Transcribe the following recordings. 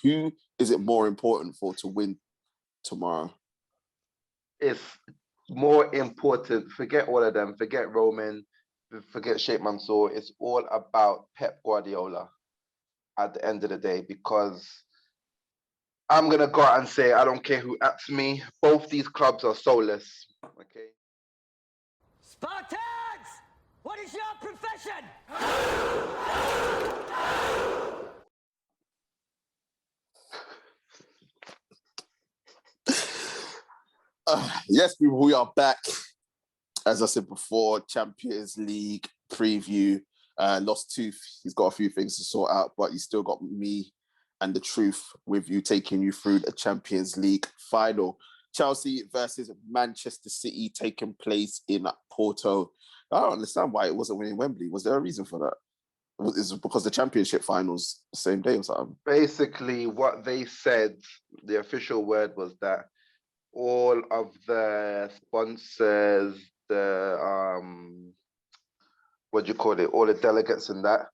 Who is it more important for to win tomorrow? It's more important. Forget all of them. Forget Roman. Forget Sheikh Mansour. It's all about Pep Guardiola at the end of the day, because I'm going to go out and say, I don't care who asks me, both these clubs are soulless. Okay. Spartans! What is your profession? Yes, people, we are back. As I said before, Champions League preview. Lost Tooth, he's got a few things to sort out, but he's still got me and the truth with you, taking you through the Champions League final. Chelsea versus Manchester City taking place in Porto. I don't understand why it wasn't winning Wembley. Was there a reason for that? Is it because the Championship finals the same day or something? Basically, what they said, the official word was that all of the sponsors, the what do you call it, all the delegates and that,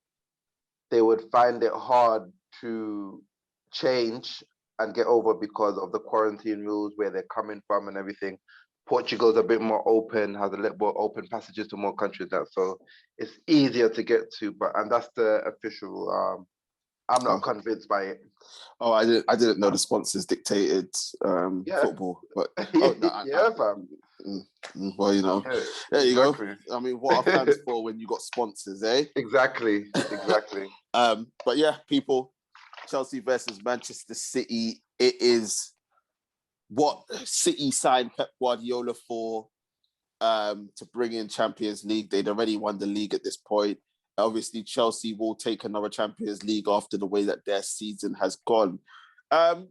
they would find it hard to change and get over because of the quarantine rules, where they're coming from and everything. Portugal's a bit more open, has a little more open passages to more countries now, so it's easier to get to. And that's the official. I'm not convinced by it. Oh, I didn't know the sponsors dictated football, but fam. Well, you know, there you go. I mean, what are fans for when you got sponsors, eh? Exactly. But yeah, people, Chelsea versus Manchester City. It is what City signed Pep Guardiola for, to bring in Champions League. They'd already won the league at this point. Obviously, Chelsea will take another Champions League after the way that their season has gone.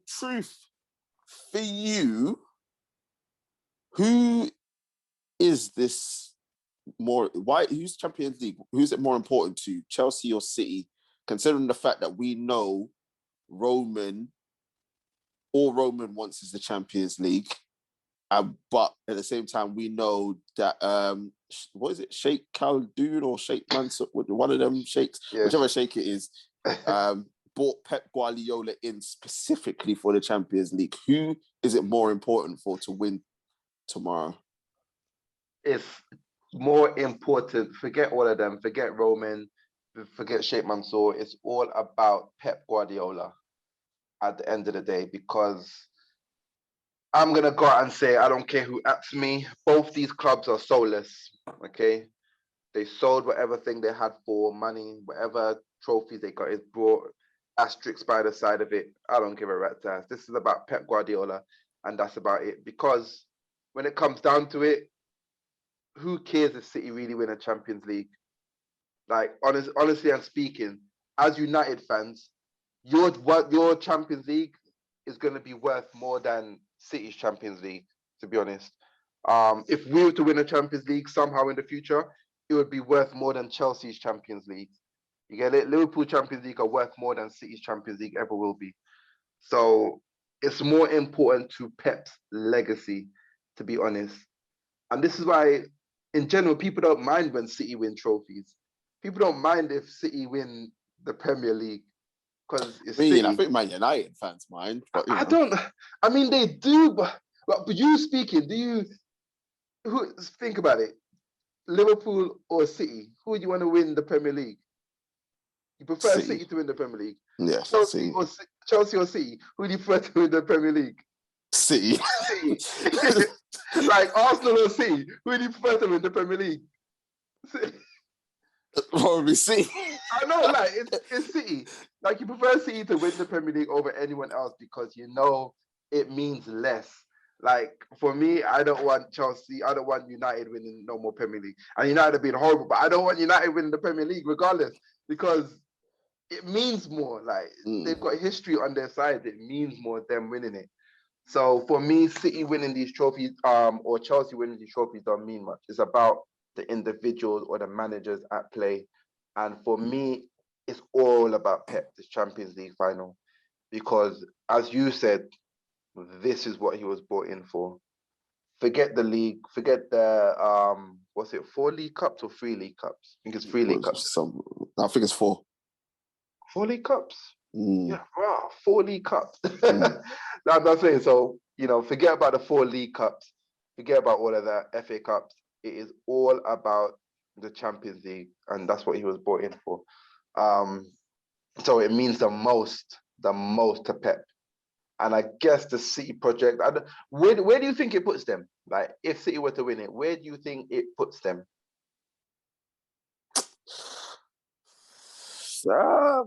Truth, for you, who is this more? Who's Champions League? Who's it more important to, Chelsea or City? Considering the fact that we know all Roman wants is the Champions League. But at the same time, we know that, what is it, Sheikh Khaldoon or Sheikh Mansour, one of them sheikhs, whichever sheikh it is, brought Pep Guardiola in specifically for the Champions League. Who is it more important for to win tomorrow? It's more important. Forget all of them. Forget Roman. Forget Sheikh Mansour. It's all about Pep Guardiola at the end of the day, because I'm going to go out and say, I don't care who asks me, both these clubs are soulless, okay? They sold whatever thing they had for money, whatever trophies they got is brought, asterisks by the side of it. I don't give a rat's ass. This is about Pep Guardiola, and that's about it. Because when it comes down to it, who cares if City really win a Champions League? Like, honestly, I'm speaking, as United fans, your Champions League is going to be worth more than City's Champions League, to be honest. If we were to win a Champions League somehow in the future, it would be worth more than Chelsea's Champions League. You get it? Liverpool Champions League are worth more than City's Champions League ever will be. So it's more important to Pep's legacy, to be honest. And this is why, in general, people don't mind when City win trophies. People don't mind if City win the Premier League. I think Man United fans mind. But, I mean, they do, but you speaking, think about it. Liverpool or City, who would you want to win the Premier League? You prefer City to win the Premier League? Yeah. Chelsea or City, who do you prefer to win the Premier League? City. Like Arsenal or City, who do you prefer to win the Premier League? Probably City. I know, like it's City. Like you prefer City to win the Premier League over anyone else because you know it means less. Like for me, I don't want Chelsea. I don't want United winning no more Premier League. And United have been horrible, but I don't want United winning the Premier League regardless because it means more. Like they've got history on their side. It means more them winning it. So for me, City winning these trophies, or Chelsea winning these trophies don't mean much. It's about the individuals or the managers at play. And for me, it's all about Pep, this Champions League final. Because as you said, this is what he was brought in for. Forget the league, forget the, 4 League Cups or 3 League Cups? I think it's 3 League Cups. I think it's 4. 4 League Cups? Yeah, wow, 4 League Cups. That's what I'm saying. So, forget about the 4 League Cups. Forget about all of that, FA Cups. It is all about the Champions League, and that's what he was brought in for. So it means the most to Pep. And I guess the City project, where do you think it puts them? Like, if City were to win it, where do you think it puts them? I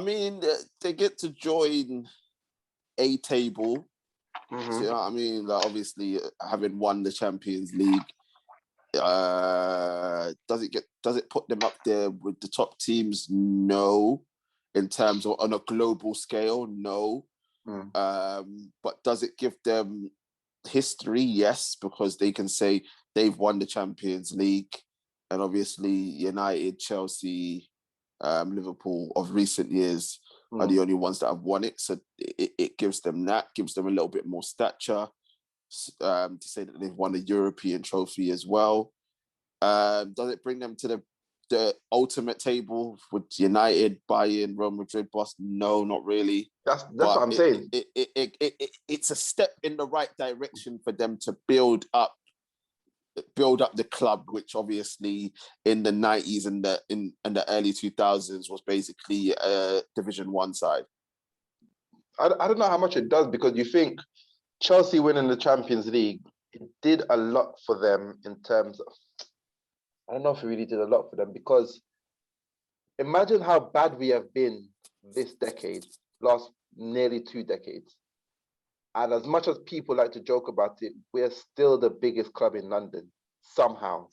mean, they get to join a table. Mm-hmm. So, you know what I mean? Like, obviously, having won the Champions League, does it put them up there with the top teams? No. In terms of on a global scale, no. But does it give them history? Yes, because they can say they've won the Champions League, and obviously United, Chelsea, Liverpool of recent years are the only ones that have won it. So it gives them a little bit more stature to say that they've won a European trophy as well. Does it bring them to the ultimate table with United, Bayern, Real Madrid, Boston? No, not really. That's what I'm saying. It's a step in the right direction for them to build up the club, which obviously in the 90s and in the early 2000s was basically a Division 1 side. I don't know how much it does, because you think Chelsea winning the Champions League, it did a lot for them in terms of, I don't know if it really did a lot for them, because imagine how bad we have been this decade, last nearly 2 decades. And as much as people like to joke about it, we're still the biggest club in London, somehow.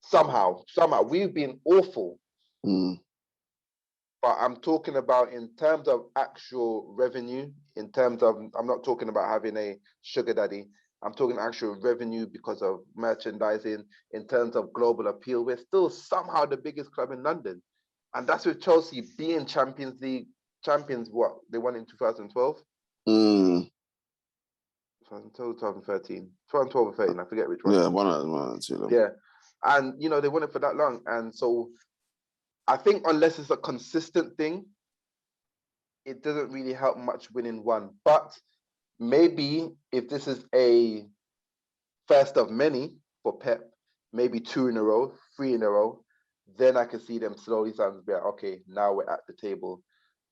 Somehow. We've been awful. But I'm talking about in terms of actual revenue, in terms of, I'm not talking about having a sugar daddy. I'm talking actual revenue because of merchandising, in terms of global appeal. We're still somehow the biggest club in London. And that's with Chelsea being Champions League champions, what? They won in 2012? 2013. 2012 or 13, I forget which one. Yeah, one or two of them. Yeah. And, they won it for that long. And so I think unless it's a consistent thing, it doesn't really help much winning one. But maybe if this is a first of many for Pep, maybe 2 in a row, 3 in a row, then I can see them slowly starting to be like, okay, now we're at the table,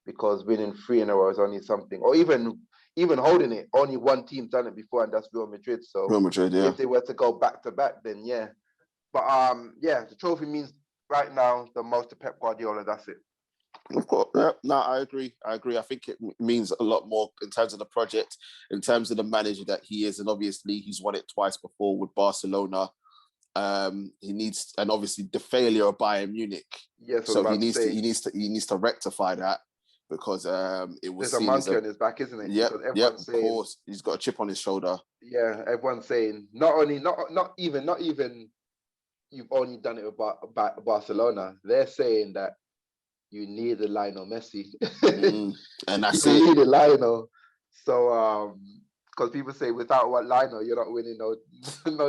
because winning 3 in a row is only something, or even holding it, only one team's done it before, and that's Real Madrid. So Real Madrid, yeah. If they were to go back to back, then yeah. But the trophy means right now the most to Pep Guardiola. That's it. Of course, yeah. No, I agree. I think it means a lot more in terms of the project, in terms of the manager that he is, and obviously he's won it twice before with Barcelona. He needs, and obviously the failure of Bayern Munich. Yes, so he needs to rectify that, because it was there's a monkey on his back, isn't it? Yep, of course. He's got a chip on his shoulder. Yeah, everyone's saying not even you've only done it with Barcelona. They're saying that you need a Lionel Messi. And that's you need a Lionel. So, because people say without Lionel, you're not winning no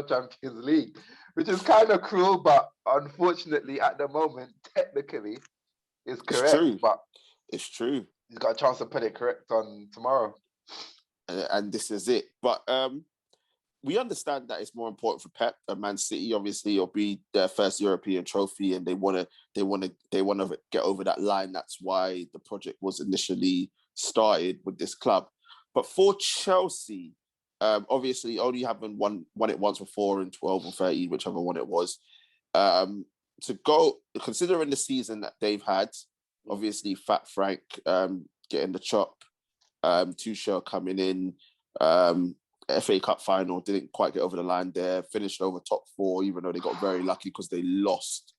Champions League, which is kind of cruel, but unfortunately, at the moment, technically, it's correct. It's true. But it's true. He's got a chance to put it correct on tomorrow. And this is it. But we understand that it's more important for Pep and Man City. Obviously, it'll be their first European trophy, and they want to get over that line. That's why the project was initially started with this club. But for Chelsea, obviously, only having won it once before in 12 or 13, whichever one it was, to go considering the season that they've had. Obviously, Fat Frank getting the chop, Tuchel coming in. FA Cup final, didn't quite get over the line there, finished over top 4, even though they got very lucky because they lost.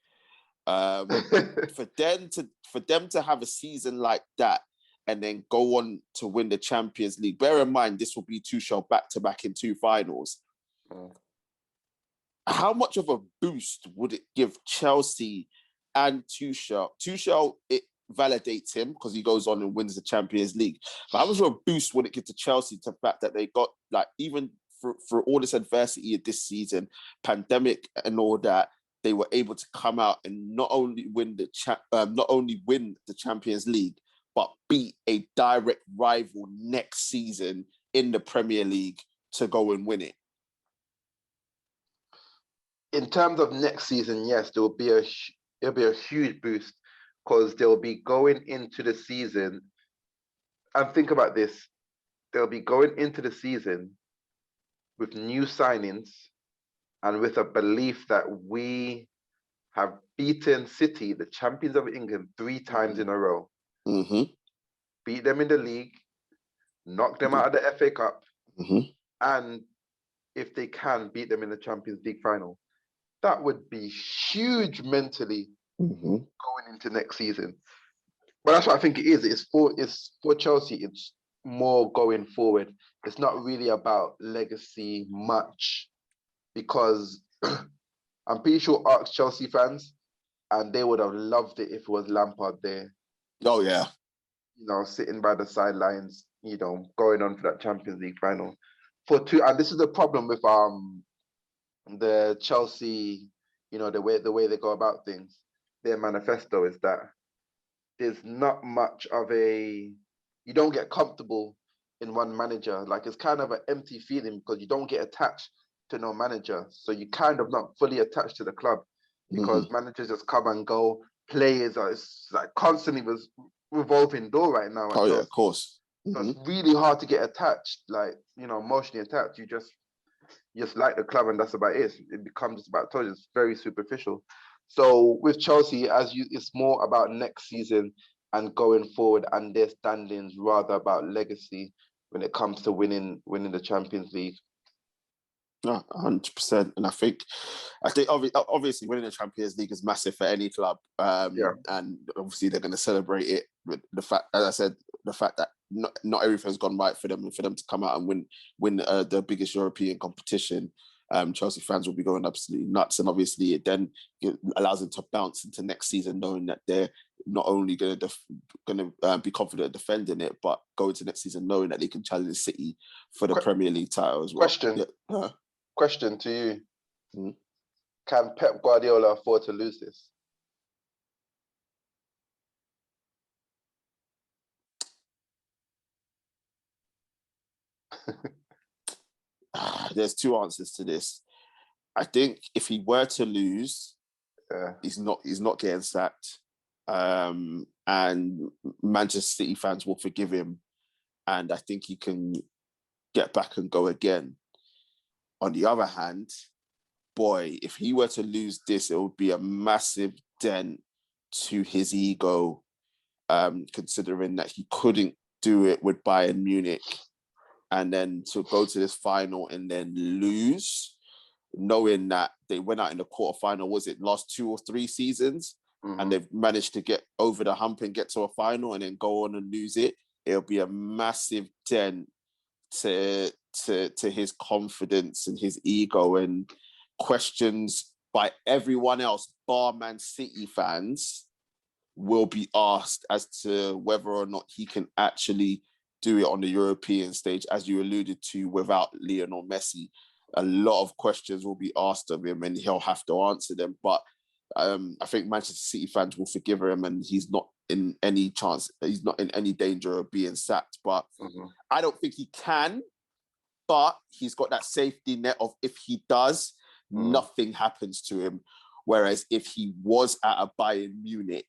For them to have a season like that and then go on to win the Champions League, bear in mind, this will be Tuchel back-to-back in 2 finals. How much of a boost would it give Chelsea and Tuchel? Tuchel, it validates him because he goes on and wins the Champions League. But how much of a boost would it give to Chelsea to the fact that they got, like, even for all this adversity of this season, pandemic and all that, they were able to come out and not only win the Champions League, but beat a direct rival next season in the Premier League to go and win it. In terms of next season, yes, it'll be a huge boost because they'll be going into the season. And think about this: they'll be going into the season with new signings and with a belief that we have beaten City, the champions of England, 3 times in a row. Mm-hmm. Beat them in the league, knock them out of the FA Cup, and if they can, beat them in the Champions League final. That would be huge mentally going into next season. But that's what I think it is. It's for Chelsea. It's more going forward. It's not really about legacy much, because I'm pretty sure ask Chelsea fans, and they would have loved it if it was Lampard there. Oh yeah, sitting by the sidelines, going on for that Champions League final. And this is the problem with the Chelsea, the way they go about things. Their manifesto is that there's not much of you don't get comfortable in one manager. Like, it's kind of an empty feeling because you don't get attached to no manager. So you kind of not fully attached to the club because managers just come and go. Players it's like constantly revolving door right now. Oh yeah, of course. So it's really hard to get attached, like, emotionally attached. You just like the club, and that's about it. It becomes just about toys. It's very superficial. So with Chelsea, it's more about next season and going forward and their standings, rather about legacy when it comes to winning the Champions League. No, 100%. And I think obviously winning the Champions League is massive for any club. And obviously they're going to celebrate it with the fact, as I said, the fact that not everything's gone right for them, and for them to come out and win the biggest European competition. Chelsea fans will be going absolutely nuts, and obviously it then allows them to bounce into next season knowing that they're not only going to be confident defending it, but go into next season knowing that they can challenge City for the Premier League title as well. Question to you: Can Pep Guardiola afford to lose this? There's 2 answers to this. I think if he were to lose, he's not getting sacked, and Manchester City fans will forgive him, and I think he can get back and go again. On the other hand, boy, if he were to lose this, it would be a massive dent to his ego, considering that he couldn't do it with Bayern Munich. And then to go to this final and then lose, knowing that they went out in the quarterfinal, was it last 2 or 3 seasons? And they've managed to get over the hump and get to a final and then go on and lose it. It'll be a massive dent to his confidence and his ego, and questions by everyone else, bar Man City fans, will be asked as to whether or not he can actually do it on the European stage, as you alluded to, without Lionel Messi. A lot of questions will be asked of him and he'll have to answer them. But I think Manchester City fans will forgive him, and he's not in any danger of being sacked. But I don't think he can, but he's got that safety net of, if he does, nothing happens to him. Whereas if he was at a Bayern Munich,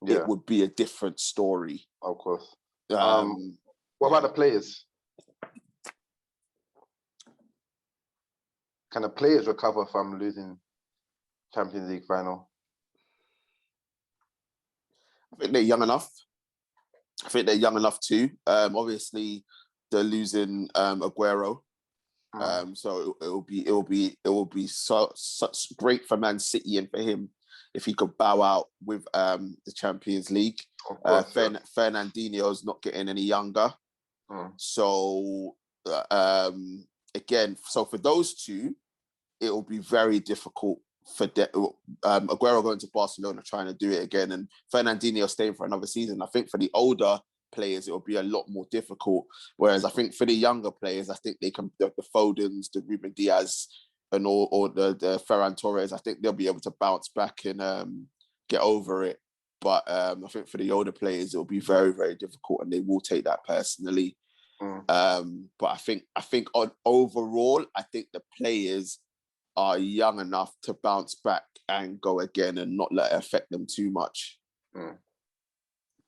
it would be a different story. Of course. What about the players? Can the players recover from losing Champions League final? I think they're young enough. Too. Obviously, they're losing Aguero, so it will be such great for Man City and for him if he could bow out with the Champions League. Fernandinho's not getting any younger. So again, for those two, it will be very difficult for Aguero going to Barcelona, trying to do it again, and Fernandinho staying for another season. I think for the older players, it will be a lot more difficult. Whereas I think for the younger players, I think they can, the Fodens, the Ruben Diaz, and all, or the Ferran Torres, I think they'll be able to bounce back and get over it. But I think for the older players, it'll be very, very difficult, and they will take that personally. But I think on overall, I think the players are young enough to bounce back and go again and not let it affect them too much.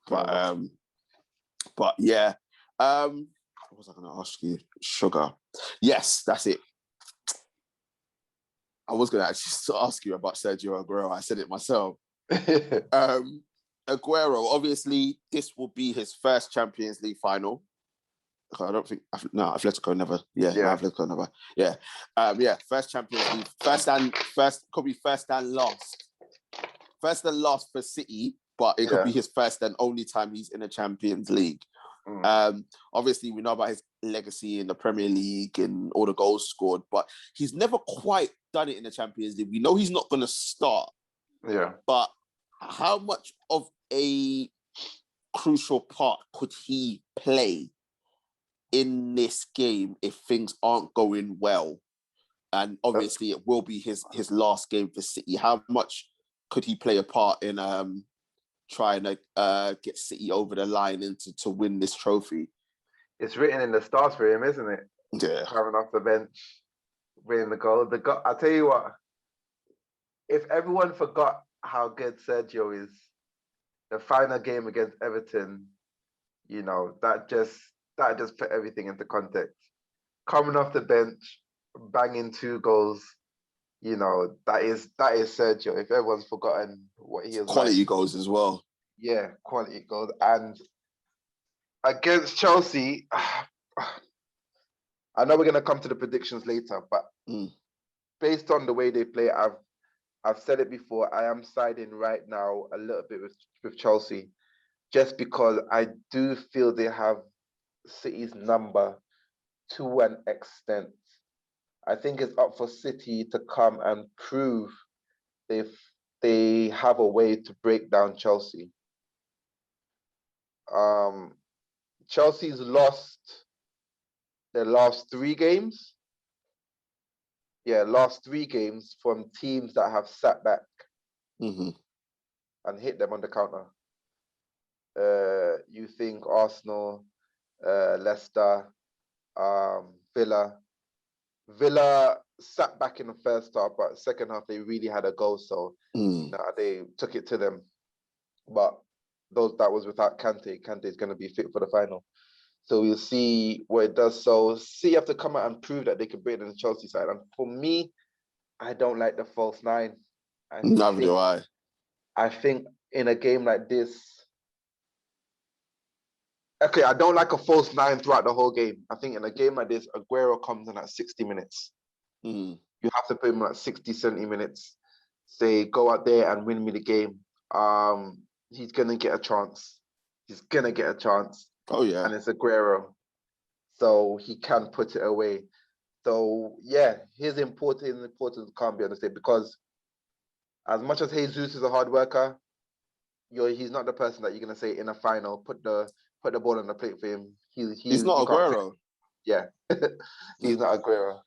But yeah. What was I going to ask you? Sugar. Yes, that's it. I was going to actually ask you about Sergio Aguero. I said it myself. Aguero, obviously, this will be his first Champions League final. I don't think, Atletico never. Yeah, Atletico never. Yeah. First Champions League. First and last. First and last for City, but it could be his first and only time he's in a Champions League. Obviously, we know about his legacy in the Premier League and all the goals scored, but he's never quite done it in the Champions League. We know he's not going to start. Yeah. But how much of a crucial part could he play in this game if things aren't going well? And obviously, it will be his last game for City. How much could he play a part in trying to get City over the line and to win this trophy? It's written in the stars for him, isn't it? Yeah. Coming off the bench, winning the goal. I'll tell you what, if everyone forgot how good Sergio is, the final game against Everton, that just put everything into context. Coming off the bench, banging 2 goals, that is Sergio. If everyone's forgotten what he is, quality goals as well. Yeah, quality goals. And against Chelsea, I know we're going to come to the predictions later, but based on the way they play, I've said it before, I am siding right now a little bit with Chelsea, just because I do feel they have City's number to an extent. I think it's up for City to come and prove they have a way to break down Chelsea. Chelsea's lost their last 3 games. Yeah, last 3 games from teams that have sat back and hit them on the counter. You think Arsenal, Leicester, Villa. Villa sat back in the first half, but second half they really had a goal, so they took it to them. But that was without Kante. Kante is going to be fit for the final. So we'll see what it does. So City have to come out and prove that they can break the Chelsea side. And for me, I don't like the false 9. Neither do I. I think in a game like this, okay, I don't like a false 9 throughout the whole game. I think in a game like this, Aguero comes in at 60 minutes. You have to put him at 60, 70 minutes. Say, go out there and win me the game. He's going to get a chance. Oh, yeah. And it's Aguero. So he can put it away. So, yeah, his importance can't be understated, because as much as Jesus is a hard worker, he's not the person that you're going to say in a final, put the ball on the plate for him. He's not Aguero. Yeah, he's not Aguero.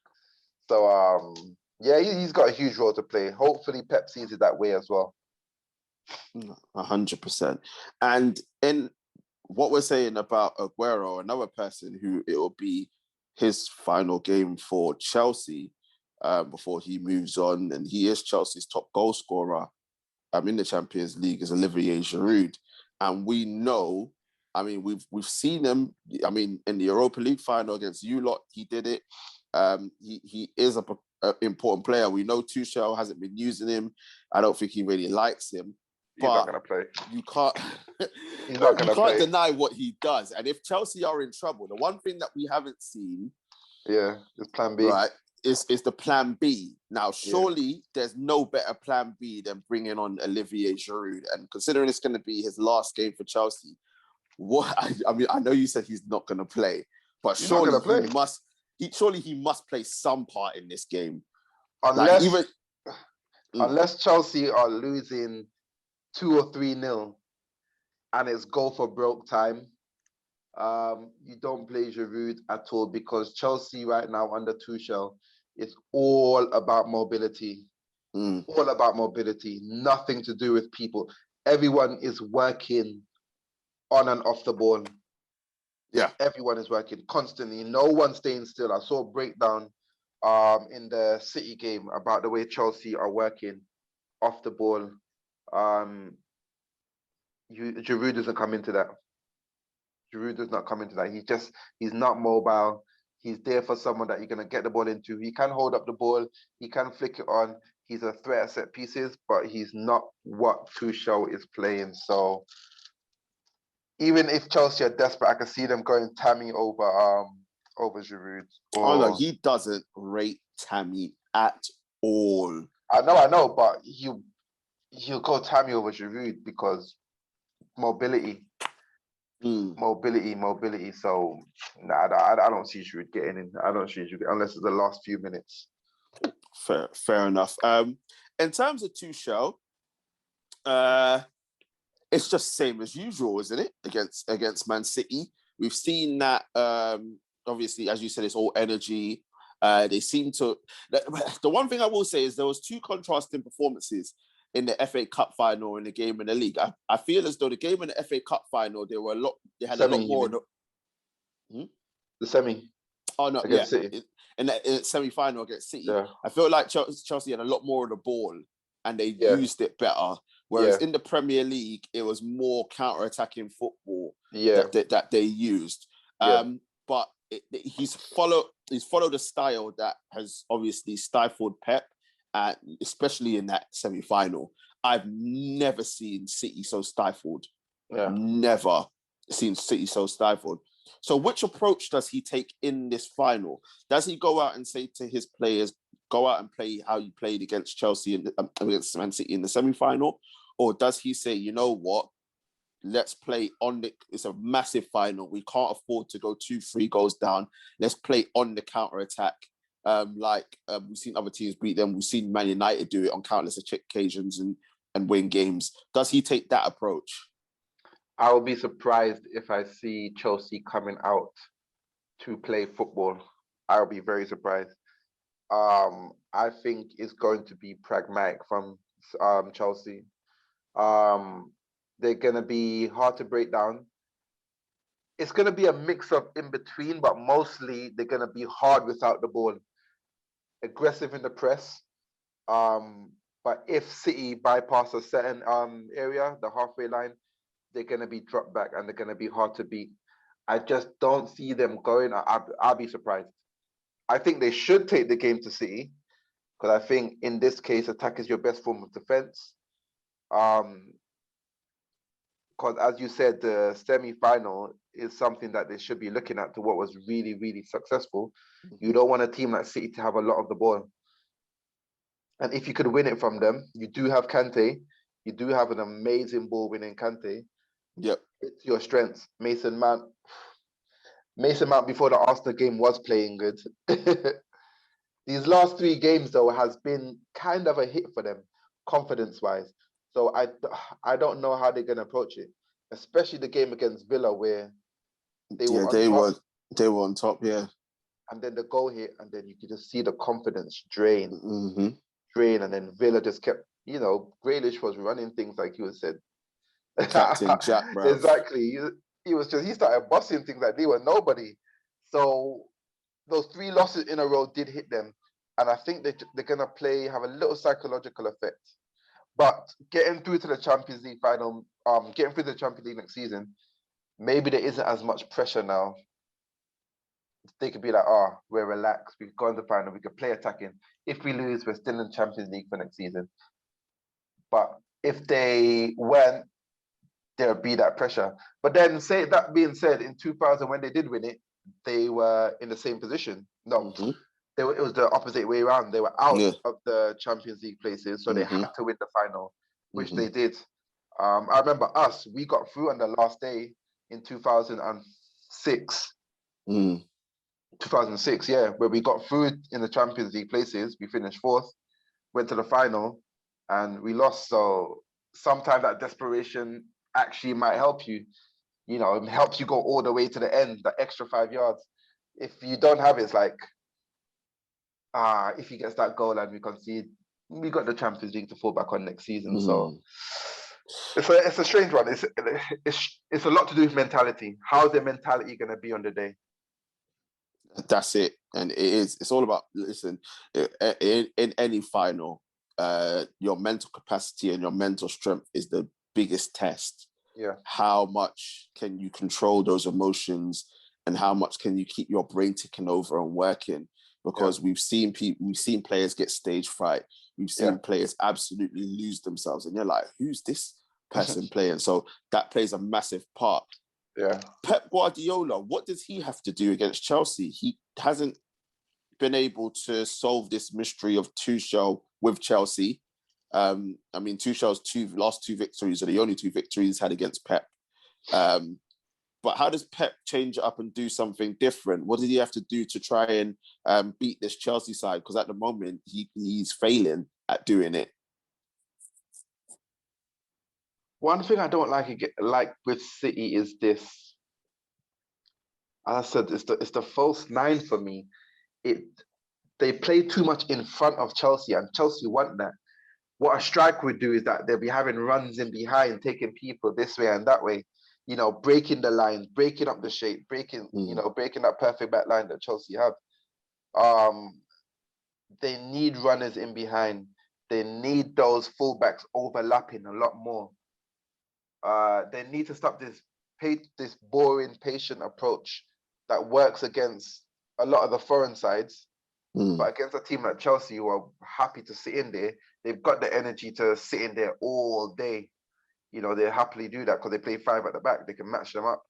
So, yeah, he's got a huge role to play. Hopefully Pep sees it that way as well. 100%. And in what we're saying about Aguero, another person who it will be his final game for Chelsea before he moves on, and he is Chelsea's top goal scorer in the Champions League, is Olivier Giroud. And we know, I mean, we've seen him, I mean, in the Europa League final against you lot, he did it. He is an important player. We know Tuchel hasn't been using him. I don't think he really likes him. He's not going to play. You can't. He's not going to play. You can't deny what he does. And if Chelsea are in trouble, the one thing that we haven't seen, is Plan B. Right, is the Plan B. Now, surely there's no better Plan B than bringing on Olivier Giroud. And considering it's going to be his last game for Chelsea, I mean, I know you said he's not going to play, but surely he must play some part in this game. Unless Chelsea are losing 2 or 3-0 and it's go for broke time, you don't play Giroud at all, because Chelsea right now under Tuchel, It's all about mobility. Mm. All about mobility. Nothing to do with people. Everyone is working on and off the ball. Yeah. Everyone is working constantly. No one's staying still. I saw a breakdown in the City game about the way Chelsea are working off the ball. Giroud doesn't come into that. Giroud does not come into that. He's not mobile. He's there for someone that you're going to get the ball into. He can hold up the ball. He can flick it on. He's a threat at set pieces, but he's not what Tuchel is playing. So even if Chelsea are desperate, I can see them going Tammy over Giroud. Oh no, he doesn't rate Tammy at all. I know, but he'll go Tammy over Giroud because mobility. Mobility. So I don't see Giroud getting in. I don't see Giroud unless it's the last few minutes. Fair enough. In terms of Tuchel, it's just same as usual, isn't it? Against Man City, we've seen that. Obviously, as you said, it's all energy. They seem to. The one thing I will say is there was two contrasting performances in the FA Cup final and the game in the league. I feel as though the game in the FA Cup final, They had a lot more. The semi. Oh no, against City. In the semi-final against City, yeah. I feel like Chelsea had a lot more of the ball and they used it better. Whereas in the Premier League, it was more counter-attacking football that they used. But he's followed a style that has obviously stifled Pep, especially in that semi-final. I've never seen City so stifled. Never seen City so stifled. So which approach does he take in this final? Does he go out and say to his players, go out and play how you played against Chelsea and against Man City in the semi-final? Or does he say, you know what, let's play it's a massive final. We can't afford to go 2-3 goals down. Let's play on the counter-attack. We've seen other teams beat them. We've seen Man United do it on countless occasions and win games. Does he take that approach? I would be surprised if I see Chelsea coming out to play football. I would be very surprised. I think it's going to be pragmatic from Chelsea. They're going to be hard to break down. It's going to be a mix of in between, but mostly they're going to be hard without the ball. Aggressive in the press. But if City bypass a certain area, the halfway line, they're going to be dropped back and they're going to be hard to beat. I just don't see them going. I'll be surprised. I think they should take the game to City because I think in this case, attack is your best form of defense. Because as you said, the semi-final is something that they should be looking at to what was really, really successful. You don't want a team like City to have a lot of the ball. And if you could win it from them, you do have Kante. You do have an amazing ball-winning Kante. Yep. It's your strengths. Mason Mount before the Arsenal game was playing good. These last 3 games, though, has been kind of a hit for them, confidence-wise. So I don't know how they're going to approach it, especially the game against Villa where they were on top, yeah. And then the goal hit, and then you could just see the confidence drain, and then Villa just kept, Grealish was running things like you said. Captain Jack, bro. Exactly. He started busting things like they were nobody. So those 3 losses in a row did hit them, and I think they're gonna have a little psychological effect. But getting through to the Champions League final, getting through the Champions League next season, maybe there isn't as much pressure now. They could be like, we're relaxed. We could go in the final. We could play attacking. If we lose, we're still in the Champions League for next season. But if they weren't, there would be that pressure. But then, that being said, in 2000, when they did win it, they were in the same position. No, it was the opposite way around. They were out of the Champions League places, so they had to win the final, which they did. I remember we got through on the last day in 2006. 2006, where we got through in the Champions League places. We finished 4th, went to the final, and we lost. So sometimes that desperation actually might help you. It helps you go all the way to the end, that extra 5 yards. If you don't have it, it's like, if he gets that goal and we concede, we got the Champions League to fall back on next season. So it's a strange one. It's a lot to do with mentality. How's their mentality going to be on the day? That's it. And it's all about, listen, in any final, your mental capacity and your mental strength is the biggest test. Yeah. How much can you control those emotions and how much can you keep your brain ticking over and working? Because we've seen players get stage fright. We've seen players absolutely lose themselves. And you're like, who's this person playing? So that plays a massive part. Yeah. Pep Guardiola, what does he have to do against Chelsea? He hasn't been able to solve this mystery of Tuchel with Chelsea. I mean, Tuchel's last two victories are the only two victories he's had against Pep. But how does Pep change it up and do something different? What did he have to do to try and beat this Chelsea side? Because at the moment, he's failing at doing it. One thing I don't like with City is this. As I said, it's the false nine for me. They play too much in front of Chelsea, and Chelsea want that. What a striker would do is that they'll be having runs in behind, taking people this way and that way, breaking the lines, breaking up the shape, breaking that perfect back line that Chelsea have. They need runners in behind. They need those fullbacks overlapping a lot more. They need to stop this boring, patient approach that works against a lot of the foreign sides. But against a team like Chelsea, who are happy to sit in there, they've got the energy to sit in there all day. They happily do that because they play five at the back. They can match them up.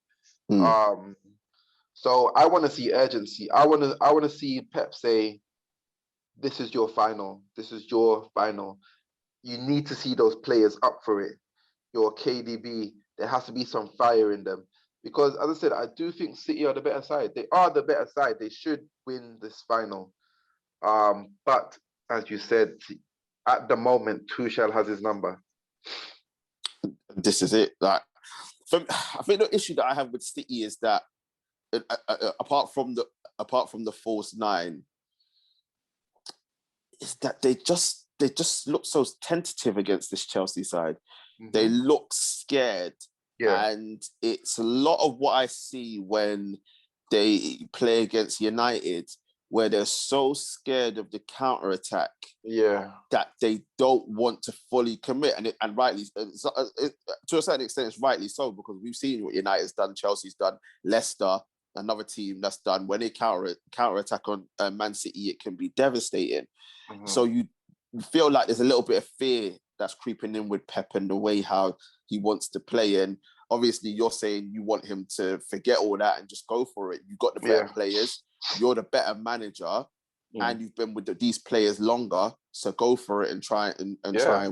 So I want to see urgency. I want to see Pep say, "This is your final. This is your final." You need to see those players up for it. Your KDB, there has to be some fire in them. Because, as I said, I do think City are the better side. They are the better side. They should win this final. But, as you said, at the moment, Tuchel has his number. This is it. I think the issue that I have with City is that, apart from the false nine, is that they just look so tentative against this Chelsea side. They look scared. Yeah. And it's a lot of what I see when they play against United, where they're so scared of the counter-attack that they don't want to fully commit. And rightly, to a certain extent, it's rightly so, because we've seen what United's done, Chelsea's done, Leicester, another team that's done. When they counter-attack on Man City, it can be devastating. So you feel like there's a little bit of fear that's creeping in with Pep and the way how he wants to play. And obviously you're saying you want him to forget all that and just go for it. You've got the better players, you're the better manager, and you've been with these players longer, so go for it and try and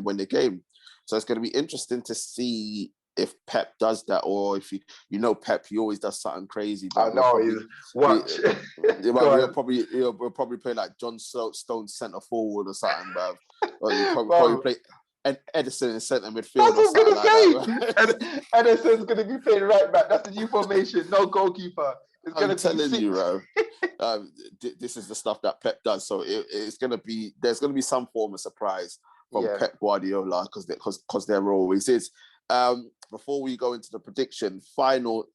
win the game. So it's going to be interesting to see if Pep does that, or if Pep, he always does something crazy. I know, watch. We'll probably play like John Stone centre forward or something, bruv. Or probably play Edison in centre midfield. That's what I was going to say. Edison's going to be playing right back. That's the new formation. No goalkeeper. I'm telling you, bro. This is the stuff that Pep does. So there's going to be some form of surprise from Pep Guardiola, because there always is. Before we go into the prediction, final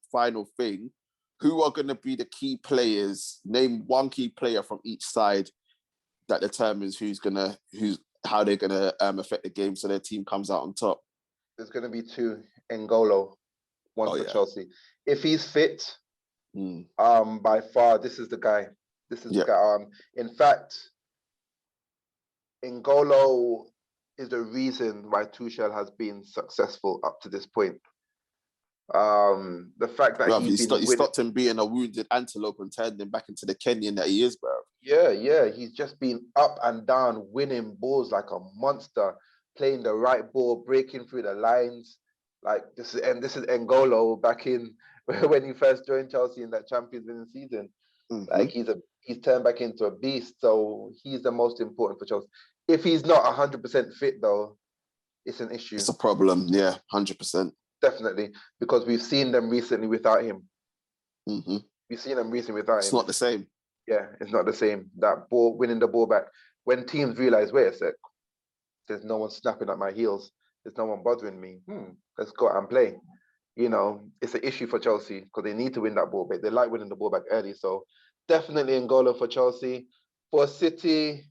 thing, who are going to be the key players? Name one key player from each side that determines how they're going to affect the game so their team comes out on top. There's going to be two. N'Golo, one for Chelsea. If he's fit, by far, this is the guy. This is the guy. In fact, N'Golo is the reason why Tuchel has been successful up to this point. The fact that he stopped him being a wounded antelope and turned him back into the Kenyan that he is, bro. Yeah. He's just been up and down, winning balls like a monster, playing the right ball, breaking through the lines. Like this is N'Golo back in when he first joined Chelsea in that Champions League season. Like he's turned back into a beast. So he's the most important for Chelsea. If he's not 100% fit, though, it's an issue. It's a problem, 100%. Definitely, because we've seen them recently without him. We've seen them recently without him. It's not the same. Yeah, it's not the same. That ball, winning the ball back, when teams realize, wait a sec, there's no one snapping at my heels. There's no one bothering me. Let's go out and play. You know, it's an issue for Chelsea because they need to win that ball back. They like winning the ball back early. So definitely N'Golo for Chelsea. For City,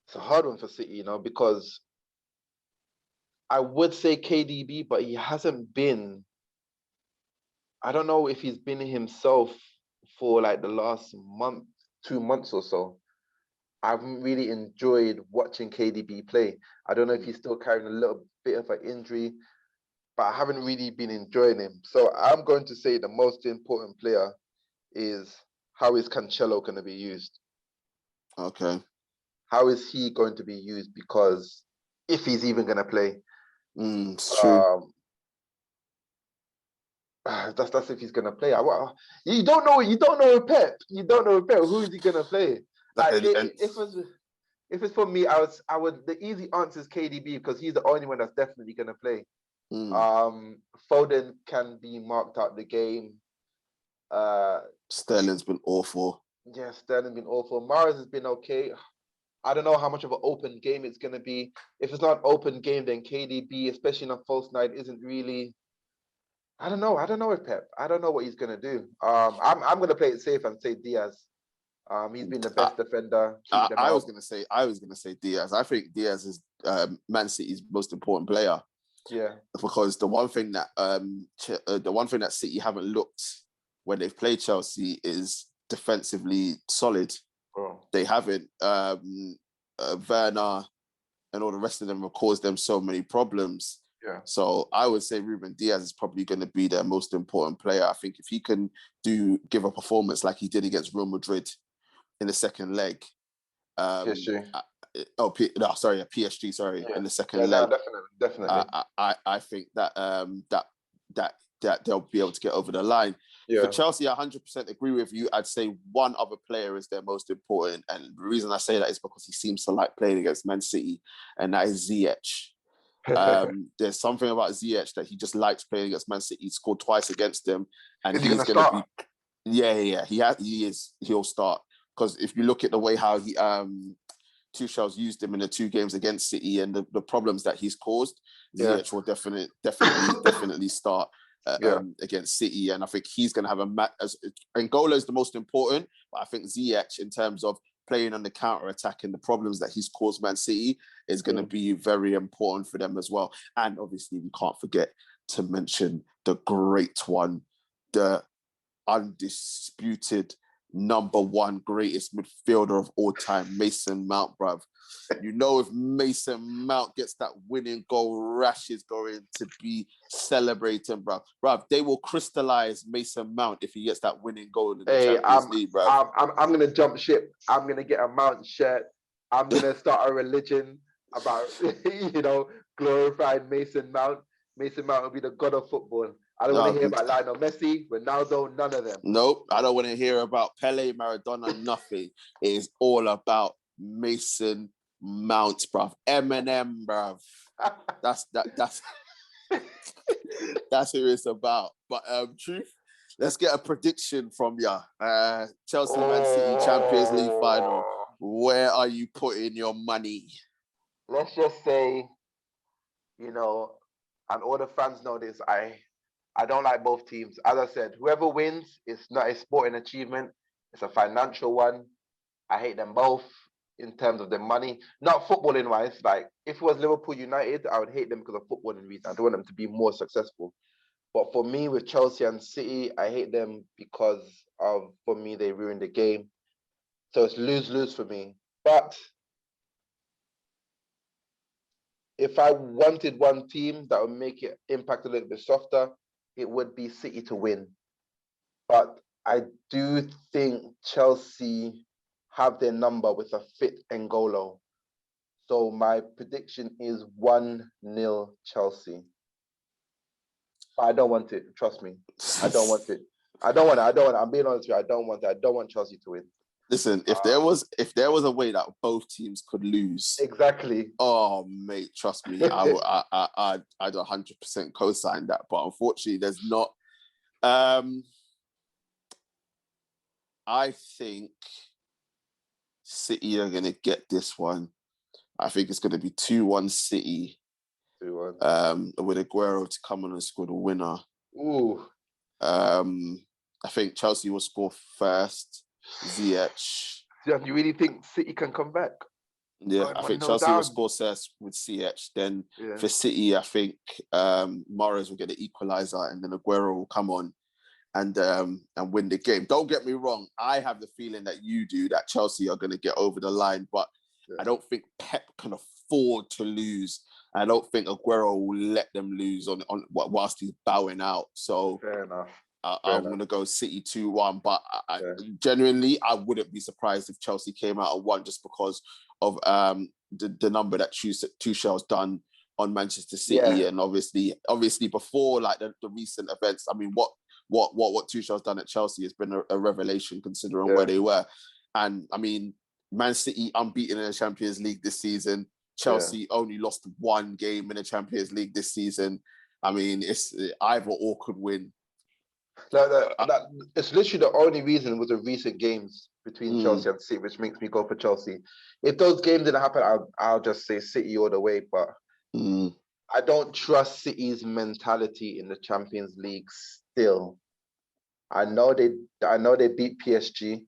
it's a hard one for City, you know, because I would say KDB, but he hasn't been. I don't know if he's been himself for like the last month, 2 months or so. I haven't really enjoyed watching KDB play. I don't know if he's still carrying a little bit of an injury, but I haven't really been enjoying him. So I'm going to say the most important player is, how is Cancelo going to be used? Okay. How is he going to be used? Because if he's even going to play, It's true. That's if he's gonna play. You don't know. You don't know with Pep. You don't know with Pep. Who is he gonna play? Like if it's for me, I would. The easy answer is KDB because he's the only one that's definitely gonna play. Foden can be marked out the game. Sterling's been awful. Yeah, Sterling's been awful. Mahrez has been okay. I don't know how much of an open game it's gonna be. If it's not an open game, then KDB, especially on a false night, isn't really. I don't know. I don't know with Pep. I don't know what he's gonna do. I'm gonna play it safe and say Diaz. He's been the best defender. I was gonna say Diaz. I think Diaz is Man City's most important player. Yeah. Because the one thing that City haven't looked when they've played Chelsea is defensively solid. Oh. They haven't. Werner and all the rest of them have caused them so many problems. Yeah. So I would say Ruben Diaz is probably going to be their most important player. I think if he can give a performance like he did against Real Madrid in the second leg. PSG. PSG. Sorry, yeah. in the second leg. No, definitely. I think that that they'll be able to get over the line. Yeah. For Chelsea, I 100% agree with you. I'd say one other player is their most important, and the reason I say that is because he seems to like playing against Man City, and that is Ziyech. There's something about Ziyech that he just likes playing against Man City. He scored twice against them, and he's going to be. Yeah. He is. He'll start because if you look at the way how he Tuchel's used him in the 2 games against City and the problems that he's caused, Ziyech will definitely start against City, and I think he's going to have a match. N'Golo is the most important, but I think Ziyech, in terms of playing on the counter attack and the problems that he's caused Man City, is going to be very important for them as well. And obviously, we can't forget to mention the great one, the undisputed #1 greatest midfielder of all time, Mason Mount, bruv. You know, if Mason Mount gets that winning goal, Rash is going to be celebrating, bruv. Bruv, they will crystallize Mason Mount if he gets that winning goal in the Champions League, bruv. I'm going to jump ship. I'm going to get a Mount shirt. I'm going to start a religion about, glorifying Mason Mount. Mason Mount will be the god of football. I don't want to hear about Lionel Messi, Ronaldo, none of them. Nope, I don't want to hear about Pele, Maradona, nothing. It is all about Mason Mount, bruv. Eminem, bruv. That's that's who it's about. But truth, let's get a prediction from ya. Chelsea Man City Champions League final. Where are you putting your money? Let's just say, and all the fans know this, I don't like both teams. As I said, whoever wins, it's not a sporting achievement. It's a financial one. I hate them both in terms of the money. Not footballing wise. Like, if it was Liverpool United, I would hate them because of footballing reasons. I don't want them to be more successful. But for me, with Chelsea and City, I hate them because for me, they ruined the game. So it's lose-lose for me. But if I wanted one team that would make it impact a little bit softer, it would be City to win. But I do think Chelsea have their number with a fit N'Golo. So my prediction is 1-0 Chelsea. But I don't want it, trust me. I don't want it. I'm being honest with you, I don't want it. I don't want Chelsea to win. Listen, if there was a way that both teams could lose, Exactly. oh mate, trust me, I'd 100% co-sign that. But unfortunately, there's not. I think City are gonna get this one. I think it's gonna be 2-1 City. 2-1. With Aguero to come on and score the winner. Ooh. I think Chelsea will score first. Ziyech. Yeah, you really think City can come back? Yeah, I think Chelsea will score first with Ziyech. Then for City, I think Mahrez will get the equaliser, and then Aguero will come on and win the game. Don't get me wrong. I have the feeling that you do, that Chelsea are going to get over the line, but I don't think Pep can afford to lose. I don't think Aguero will let them lose on whilst he's bowing out. So fair enough. I'm going to go City 2-1, but genuinely, I wouldn't be surprised if Chelsea came out and won just because of the number that Tuchel's done on Manchester City, and obviously before like the recent events. I mean, what Tuchel's done at Chelsea has been a revelation considering where they were, and I mean, Man City unbeaten in the Champions League this season. Chelsea only lost one game in the Champions League this season. I mean, it's either or could win. It's literally the only reason was the recent games between Chelsea and City, which makes me go for Chelsea. If those games didn't happen, I'll just say City all the way. But I don't trust City's mentality in the Champions League still. I know they beat PSG.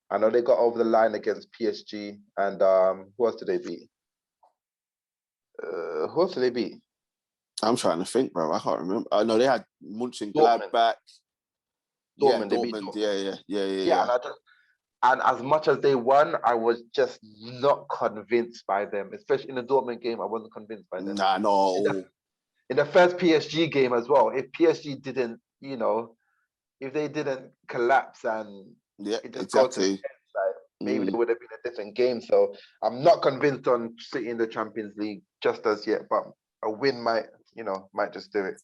I know they got over the line against PSG. And who else did they beat? Who else did they beat? I'm trying to think, bro. I can't remember. I know they had Mönchengladbach. Dortmund. Yeah. And as much as they won, I was just not convinced by them. Especially in the Dortmund game, I wasn't convinced by them. Nah, no. In the first PSG game as well, if PSG didn't, if they didn't collapse and go to the end, maybe it would have been a different game. So I'm not convinced on City in the Champions League just as yet, but a win might just do it.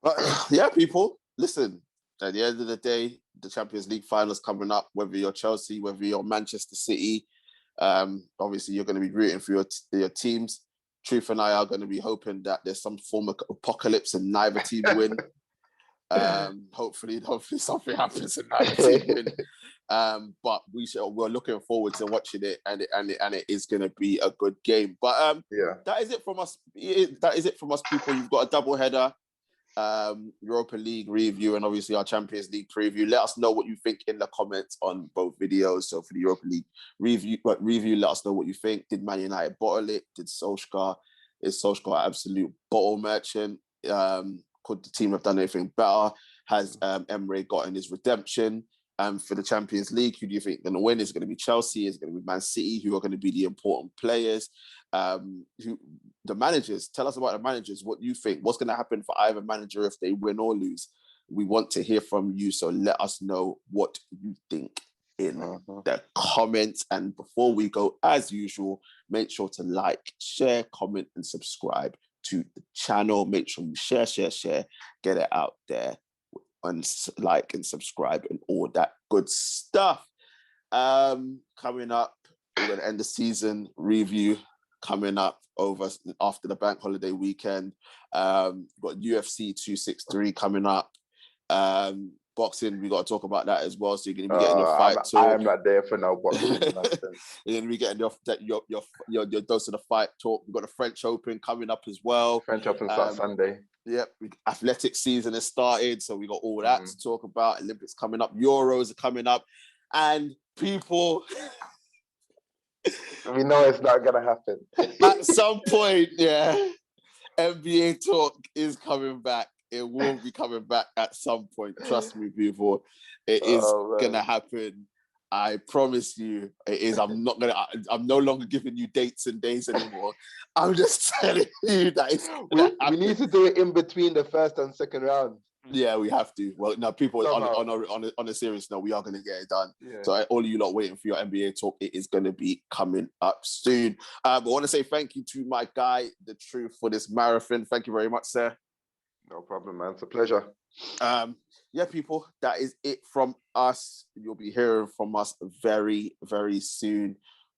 But yeah, people, listen, at the end of the day, the Champions League finals coming up, whether you're Chelsea, whether you're Manchester City, obviously you're going to be rooting for your teams. Truth and I are going to be hoping that there's some form of apocalypse and neither team win. Hopefully something happens and neither team win. But we're looking forward to watching it, and it is going to be a good game. But that is it from us. That is it from us, people. You've got a double header, Europa League review, and obviously our Champions League preview. Let us know what you think in the comments on both videos. So for the Europa League review, let us know what you think. Did Man United bottle it? Is Solskjaer an absolute bottle merchant? Could the team have done anything better? Has Emre gotten his redemption? For the Champions League, who do you think is going to win? Is it going to be Chelsea? Is it going to be Man City? Who are going to be the important players? The managers, tell us about the managers. What you think? What's going to happen for either manager if they win or lose? We want to hear from you, so let us know what you think in the comments. And before we go, as usual, make sure to like, share, comment, and subscribe to the channel. Make sure you share, get it out there, and like and subscribe and all that good stuff. Coming up, we're going to end the season review coming up after the bank holiday weekend. Got UFC 263 coming up. Boxing, we got to talk about that as well. So you're going to be getting your fight talk. I am not there for no boxing. You're going to be getting your dose of the fight talk. We've got the French Open coming up as well. French Open starts Sunday. Yep, athletic season has started, so we got all that to talk about. Olympics coming up, Euros are coming up, and people, we know it's not gonna happen. At some point, NBA talk is coming back. It will be coming back at some point. Trust me, people, it is gonna happen. I promise you, it is. I'm no longer giving you dates and days anymore. I'm just telling you that we need to do it in between the first and second round. Yeah, we have to. Well, now people on a serious note, we are going to get it done. Yeah. So all of you lot waiting for your NBA talk, it is going to be coming up soon. But I want to say thank you to my guy, The Truth, for this marathon. Thank you very much, sir. No problem, man. It's a pleasure. Yeah, people, that is it from us. You'll be hearing from us very, very soon.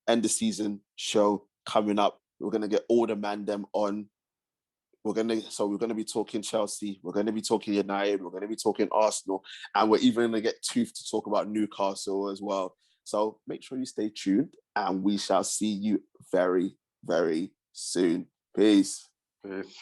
End the season show coming up. We're gonna get all the man them on. We're gonna be talking Chelsea. We're gonna be talking United. We're gonna be talking Arsenal, and we're even gonna get Tooth to talk about Newcastle as well. So make sure you stay tuned, and we shall see you very, very soon. Peace. Peace.